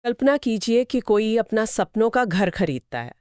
कल्पना कीजिए कि कोई अपना सपनों का घर खरीदता है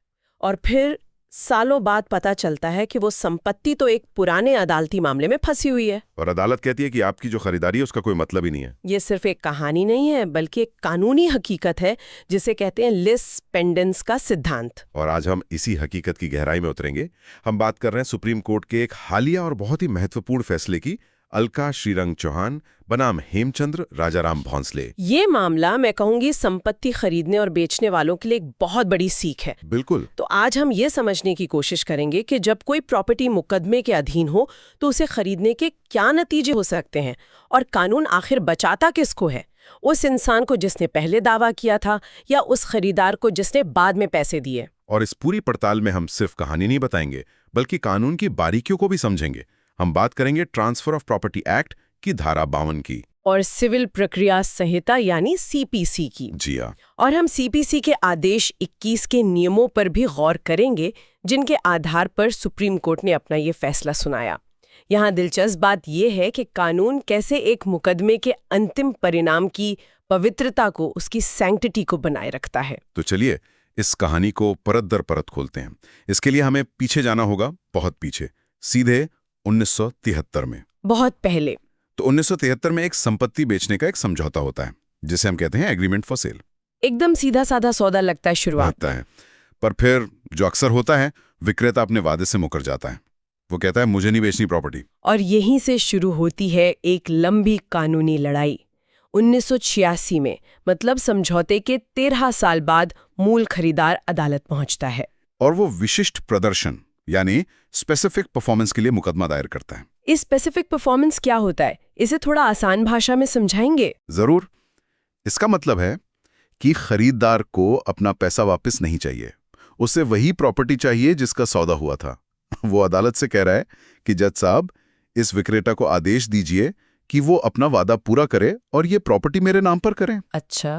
और फिर सालों बाद पता चलता है कि वो संपत्ति तो एक पुराने अदालती मामले में फंसी हुई है। और अदालत कहती है कि आपकी जो खरीदारी है उसका कोई मतलब ही नहीं है। ये सिर्फ एक कहानी नहीं है बल्कि एक कानूनी हकीकत है जिसे कहते हैं लिस पेंडेंस का सिद्धांत। और आज हम इसी हकीकत की गहराई में उतरेंगे। हम बात कर रहे हैं सुप्रीम कोर्ट के एक हालिया और बहुत ही महत्वपूर्ण फैसले की। अलका श्रीरंग चौहान बनाम हेमचंद्र राजाराम भोंसले। ये मामला मैं कहूंगी संपत्ति खरीदने और बेचने वालों के लिए एक बहुत बड़ी सीख है। बिल्कुल। तो आज हम ये समझने की कोशिश करेंगे कि जब कोई प्रॉपर्टी मुकदमे के अधीन हो तो उसे खरीदने के क्या नतीजे हो सकते हैं और कानून आखिर बचाता किसको है, उस इंसान को जिसने पहले दावा किया था या उस खरीदार को जिसने बाद में पैसे दिए। और इस पूरी पड़ताल में हम सिर्फ कहानी नहीं बताएंगे बल्कि कानून की बारीकियों को भी समझेंगे। हम बात करेंगे ट्रांसफर ऑफ प्रॉपर्टी एक्ट की धारा 52 की और सिविल प्रक्रिया संहिता यानी सीपीसी की। जी हाँ। और हम सीपीसी के आदेश 21 के नियमों पर भी गौर करेंगे जिनके आधार पर सुप्रीम कोर्ट ने अपना ये फैसला सुनाया। यहाँ दिलचस्प बात यह है कि कानून कैसे एक मुकदमे के अंतिम परिणाम की पवित्रता को, उसकी सैंक्टिटी को बनाए रखता है। तो चलिए इस कहानी को परत दर परत खोलते हैं। इसके लिए हमें पीछे जाना होगा, बहुत पीछे, सीधे 1973 में। बहुत पहले। तो 1973 में एक संपत्ति बेचने का एक समझौता होता है जिसे हम कहते हैं एग्रीमेंट फॉर सेल। एकदम सीधा साधा सौदा लगता है शुरुआत है, पर फिर जो अक्सर होता है, विक्रेता अपने वादे से मुकर जाता है। वो कहता है मुझे नहीं बेचनी प्रॉपर्टी। और यहीं से शुरू होती है एक लंबी कानूनी लड़ाई। 1986 में, मतलब समझौते के 13 साल बाद, मूल खरीदार अदालत पहुंचता है और वो विशिष्ट प्रदर्शन यानी स्पेसिफिक परफॉर्मेंस के लिए मुकदमा दायर करता है। इस स्पेसिफिक परफॉर्मेंस क्या होता है, इसे थोड़ा आसान भाषा में समझाएंगे? जरूर। इसका मतलब है कि खरीदार को अपना पैसा वापस नहीं चाहिए, उसे वही प्रॉपर्टी चाहिए जिसका सौदा हुआ था। वो अदालत से कह रहा है कि जज साहब, इस विक्रेता को आदेश दीजिए कि वो अपना वादा पूरा करे और ये प्रॉपर्टी मेरे नाम पर करें। अच्छा।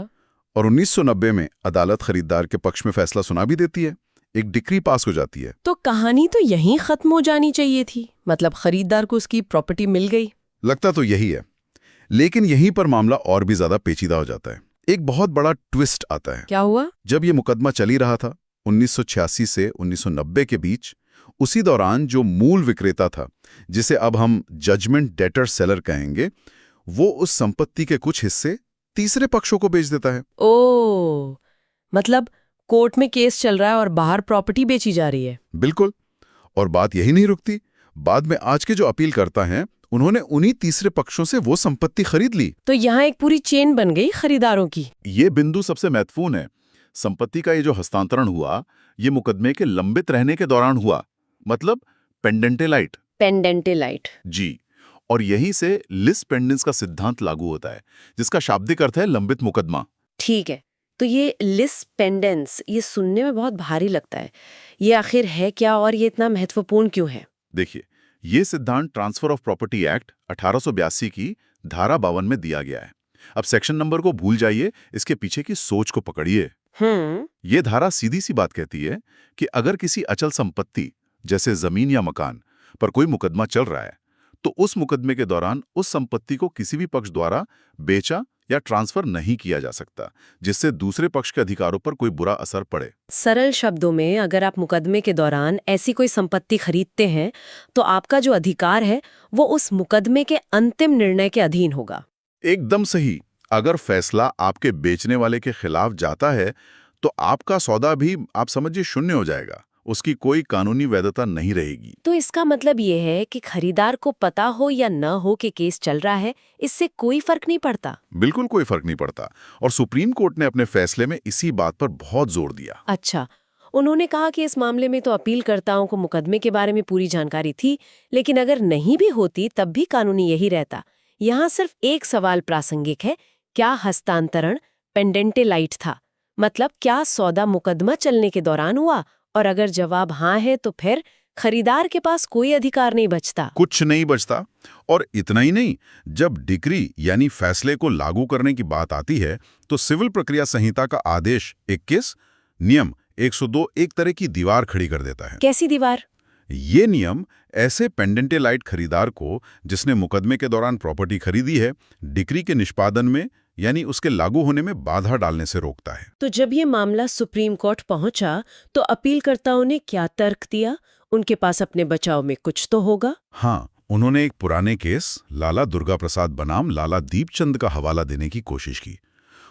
और 1990 में अदालत खरीदार के पक्ष में फैसला सुना भी देती है, एक डिक्री पास हो जाती है। तो कहानी तो यहीं खत्म हो जानी चाहिए थी, मतलब खरीदार को उसकी प्रॉपर्टी मिल गई। लगता तो यही है, लेकिन यहीं पर मामला और भी ज्यादा पेचीदा हो जाता है। एक बहुत बड़ा ट्विस्ट आता है। क्या हुआ? जब ये मुकदमा चली रहा था 1986 से 1990 के बीच, उसी दौरान जो मूल विक्रेता था, जिसे अब हम जजमेंट डेटर सेलर कहेंगे, वो उस संपत्ति के कुछ हिस्से तीसरे पक्षों को बेच देता है। ओह, मतलब कोर्ट में केस चल रहा है और बाहर प्रॉपर्टी बेची जा रही है। बिल्कुल। और बात यही नहीं रुकती। बाद में आज के जो अपील करता है, उन्होंने उन्हीं तीसरे पक्षों से वो संपत्ति खरीद ली। तो यहाँ एक पूरी चेन बन गई खरीदारों की। ये बिंदु सबसे महत्वपूर्ण है। संपत्ति का ये जो हस्तांतरण हुआ, ये मुकदमे के लंबित रहने के दौरान हुआ, मतलब पेंडेंटे लाइट। पेंडेंटे लाइट। जी। और यहीं से लिस पेंडेंस का सिद्धांत लागू होता है, जिसका शाब्दिक अर्थ है लंबित मुकदमा। ठीक है, तो ये लिस पेंडेंस, ये सुनने में बहुत भारी लगता है। ये आखिर है क्या और ये इतना महत्वपूर्ण क्यों है? देखिए, ये सिद्धांत ट्रांसफर ऑफ प्रॉपर्टी एक्ट 1882 की धारा 52 में दिया गया है। अब सेक्शन नंबर को भूल जाइए, इसके पीछे की सोच को पकड़िए। ये धारा सीधी सी बात कहती है कि अगर किसी अचल संपत्ति जैसे जमीन या मकान पर कोई मुकदमा चल रहा है, तो उस मुकदमे के दौरान उस संपत्ति को किसी भी पक्ष द्वारा बेचा या ट्रांसफर नहीं किया जा सकता, जिससे दूसरे पक्ष के अधिकारों पर कोई बुरा असर पड़े। सरल शब्दों में, अगर आप मुकदमे के दौरान ऐसी कोई संपत्ति खरीदते हैं तो आपका जो अधिकार है वो उस मुकदमे के अंतिम निर्णय के अधीन होगा। एकदम सही। अगर फैसला आपके बेचने वाले के खिलाफ जाता है तो आपका सौदा भी, आप समझिए, शून्य हो जाएगा। उसकी कोई कानूनी वैधता नहीं रहेगी। तो इसका मतलब ये है कि खरीदार को पता हो या न हो कि केस चल रहा है, इससे कोई फर्क नहीं पड़ता। बिल्कुल कोई फर्क नहीं पड़ता। और सुप्रीम कोर्ट ने अपने फैसले में इसी बात पर बहुत जोर दिया। अच्छा, उन्होंने कहा कि इस मामले में तो अपीलकर्ताओं को मुकदमे के बारे में पूरी जानकारी थी, लेकिन अगर नहीं भी होती तब भी कानूनी यही रहता। यहाँ सिर्फ एक सवाल प्रासंगिक है, क्या हस्तांतरण पेंडेंटे लाइट था? मतलब क्या सौदा मुकदमा चलने के दौरान हुआ? और अगर जवाब हाँ है तो फिर खरीदार के पास कोई अधिकार नहीं बचता। कुछ नहीं बचता। और इतना ही नहीं, जब डिक्री यानी फैसले को लागू करने की बात आती है, तो सिविल प्रक्रिया संहिता का आदेश 21 नियम 102 एक तरह की दीवार खड़ी कर देता है। कैसी दीवार? ये नियम ऐसे पेंडेंटे लाइट खरीदार को, जिसने मुकदमे के दौरान प्रॉपर्टी खरीदी है, डिक्री के निष्पादन में यानी उसके लागू होने में बाधा डालने से रोकता है। तो जब ये मामला सुप्रीम कोर्ट पहुंचा तो अपीलकर्ताओं ने क्या तर्क दिया? उनके पास अपने बचाव में कुछ तो होगा। हाँ, उन्होंने एक पुराने केस लाला दुर्गा प्रसाद बनाम लाला दीपचंद का हवाला देने की कोशिश की।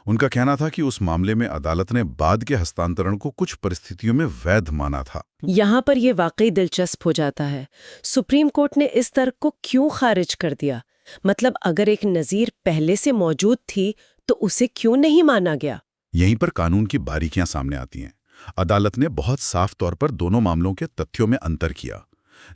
उनका कहना था कि उस मामले में अदालत ने बाद के हस्तांतरण को कुछ परिस्थितियों में वैध माना था। यहाँ पर ये वाकई दिलचस्प हो जाता है। सुप्रीम कोर्ट ने इस तर्क को क्यों खारिज कर दिया? मतलब अगर एक नज़ीर पहले से मौजूद थी तो उसे क्यों नहीं माना गया? यहीं पर कानून की बारीकियां सामने आती हैं। अदालत ने बहुत साफ तौर पर दोनों मामलों के तथ्यों में अंतर किया।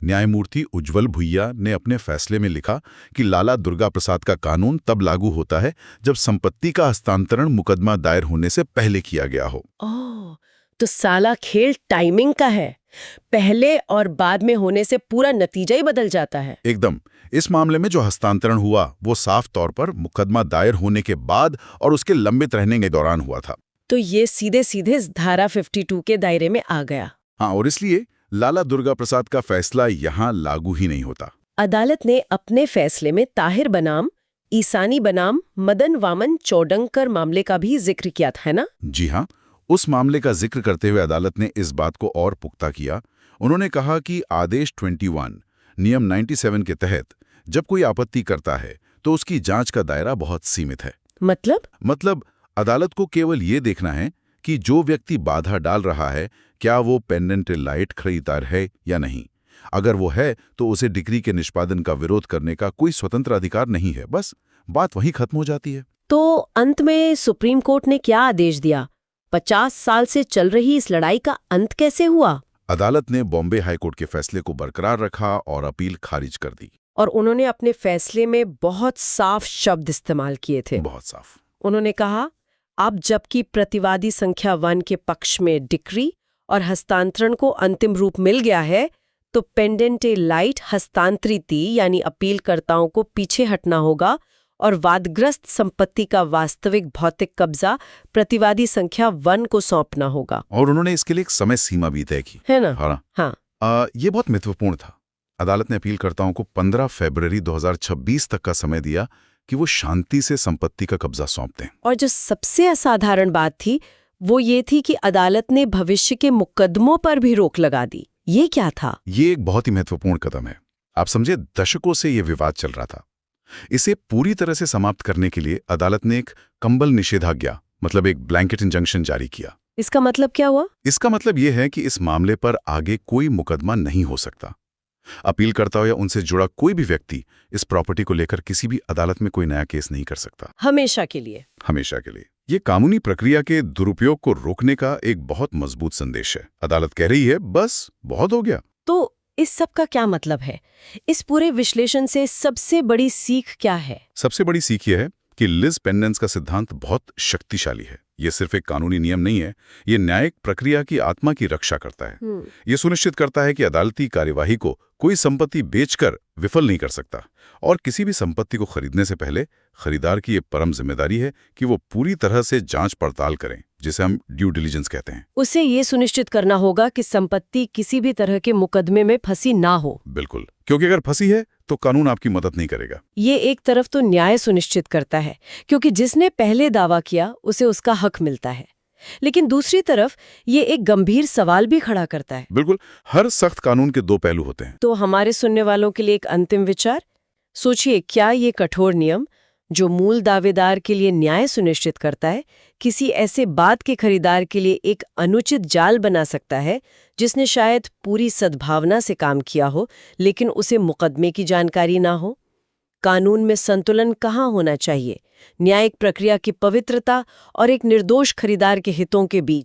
न्यायमूर्ति उज्ज्वल भुइया ने अपने फैसले में लिखा कि लाला दुर्गा प्रसाद का कानून तब लागू होता है जब संपत्ति का हस्तांतरण मुकदमा दायर होने से पहले किया गया हो। ओह, तो साला खेल टाइमिंग का है। पहले और बाद में होने से पूरा नतीजा ही बदल जाता है। एकदम। इस मामले में जो हस्तांतरण हुआ वो साफ तौर पर मुकदमा दायर होने के बाद और उसके लंबित रहने के दौरान हुआ था। तो ये सीधे सीधे इस धारा 52 के दायरे में आ गया। हाँ, और इसलिए लाला दुर्गा प्रसाद का फैसला यहाँ लागू ही नहीं होता। अदालत ने अपने फैसले में ताहिर बनाम ईसानी बनाम मदन वामन चौडंकर मामले का भी जिक्र किया था, है ना? जी हाँ, उस मामले का जिक्र करते हुए अदालत ने इस बात को और पुख्ता किया। उन्होंने कहा कि आदेश 21 नियम 97 के तहत जब कोई आपत्ति करता है तो उसकी जांच का दायरा बहुत सीमित है। मतलब अदालत को केवल ये देखना है कि जो व्यक्ति बाधा डाल रहा है क्या वो पेंडेंट लाइट खरीदार है या नहीं। अगर वो है तो उसे डिक्री के निष्पादन का विरोध करने का कोई स्वतंत्र अधिकार नहीं है। बस बात वहीं खत्म हो जाती है। तो अंत में सुप्रीम कोर्ट ने क्या आदेश दिया? 50 साल से चल रही इस लड़ाई का अंत कैसे हुआ? अदालत ने बॉम्बे हाईकोर्ट के फैसले को बरकरार रखा और अपील खारिज कर दी। और उन्होंने अपने फैसले में बहुत साफ शब्द इस्तेमाल किए थे। बहुत साफ। उन्होंने कहा, अब जबकि प्रतिवादी संख्या 1 के पक्ष में डिक्री और हस्तांतरण को अंतिम रूप मिल गया है तो पेंडेंट लाइट हस्तांतरित यानी अपीलकर्ताओं को पीछे हटना होगा और वादग्रस्त संपत्ति का वास्तविक भौतिक कब्जा प्रतिवादी संख्या 1 को सौंपना होगा। और उन्होंने इसके लिए एक समय सीमा भी तय की, है ना? हाँ। ये बहुत महत्वपूर्ण था। अदालत ने अपीलकर्ताओं को 15 फरवरी 2026 तक का समय दिया कि वो शांति से संपत्ति का कब्जा सौंप दें। और जो सबसे असाधारण बात थी वो ये थी कि अदालत ने भविष्य के मुकदमों पर भी रोक लगा दी। ये क्या था? ये एक बहुत ही महत्वपूर्ण कदम है। आप समझे, दशकों से ये विवाद चल रहा था। इसे पूरी तरह से समाप्त करने के लिए अदालत ने एक कंबल निषेधाज्ञा, मतलब एक ब्लैंकेट इंजंक्शन जारी किया। इसका मतलब क्या हुआ? इसका मतलब ये है कि इस मामले पर आगे कोई मुकदमा नहीं हो सकता। अपीलकर्ता या उनसे जुड़ा कोई भी व्यक्ति इस प्रॉपर्टी को लेकर किसी भी अदालत में कोई नया केस नहीं कर सकता। हमेशा के लिए। हमेशा के लिए। ये कानूनी प्रक्रिया के दुरुपयोग को रोकने का एक बहुत मजबूत संदेश है। अदालत कह रही है, बस बहुत हो गया। तो इस सब का क्या मतलब है? इस पूरे विश्लेषण से सबसे बड़ी सीख क्या है? सबसे बड़ी सीख यह है कि लिज पेंडेंस का सिद्धांत बहुत शक्तिशाली है। ये सिर्फ एक कानूनी नियम नहीं है, ये न्यायिक प्रक्रिया की आत्मा की रक्षा करता है। ये सुनिश्चित करता है कि अदालती कार्यवाही को कोई संपत्ति बेचकर विफल नहीं कर सकता और किसी भी संपत्ति को खरीदने से पहले खरीदार की ये परम जिम्मेदारी है कि वो पूरी तरह से जांच पड़ताल करें, जिसे हम ड्यू डिलिजेंस कहते हैं। उसे ये सुनिश्चित करना होगा कि संपत्ति किसी भी तरह के मुकदमे में फंसी ना हो। बिल्कुल, क्योंकि अगर फंसी है तो कानून आपकी मदद नहीं करेगा। ये एक तरफ तो न्याय सुनिश्चित करता है क्योंकि जिसने पहले दावा किया उसे उसका हक मिलता है, लेकिन दूसरी तरफ ये एक गंभीर सवाल भी खड़ा करता है। बिल्कुल, हर सख्त कानून के दो पहलू होते हैं। तो हमारे सुनने वालों के लिए एक अंतिम विचार, सोचिए, क्या ये कठोर नियम जो मूल दावेदार के लिए न्याय सुनिश्चित करता है किसी ऐसे बाद के खरीदार के लिए एक अनुचित जाल बना सकता है जिसने शायद पूरी सद्भावना से काम किया हो लेकिन उसे मुकदमे की जानकारी ना हो? कानून में संतुलन कहाँ होना चाहिए न्यायिक प्रक्रिया की पवित्रता और एक निर्दोष खरीदार के हितों के बीच?